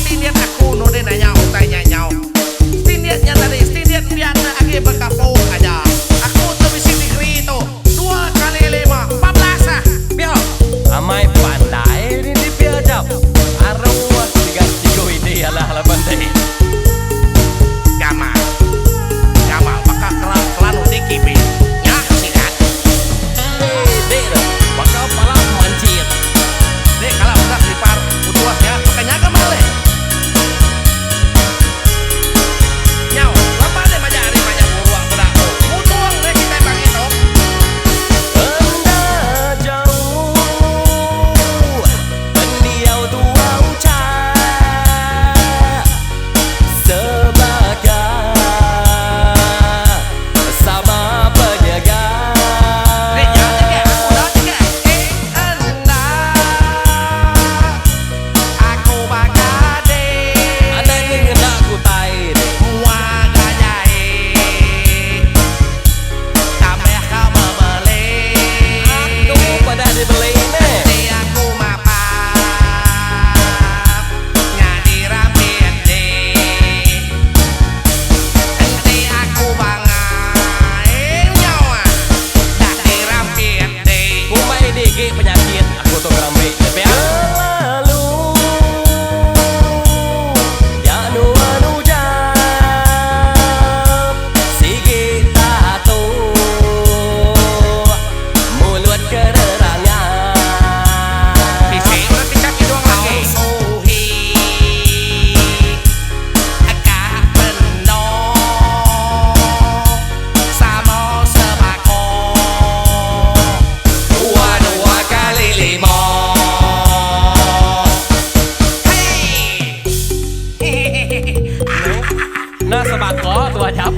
Stiniat aku no de nanya utai nyanyau. Stiniatnya tadi stiniat biasa agi berkapung aja. Aku tuh bisi degree itu 2 kali 5 14 ah. Biar amai pandai ini dia jap. Arwah tiga ini alah lah pandai. Gama bakal kelan dikipi. Ya sikat. Dek bakal malah mancit. Dek kalau udah lipar utuas ya, makanya kembali. Nyau, lama deh majari banyak buruang bedak. Mutuang deh kita bang itu. Anda jauh, pendiau tua ucap sebagai sama penjaga. Dek jangan juga, aku dah juga. Anda, aku bakal deh. Ada yang hendak ku tai deh. Mua gajai, tambah kau membeli. Aku pada dibeli nih. Nanti aku maaf, nyadi rapian deh. Nanti aku bangain nyawa, dah dirapian deh. Kumai digi penyakit aku tuh keramik. Tapi lalu ya nu anu jam sigi tato mulut kererangan. Bisi udah kaki doang lagi. Suhi, agak penuh sama sebako. 2 kali 5. Hei, Nah sebako tua jap.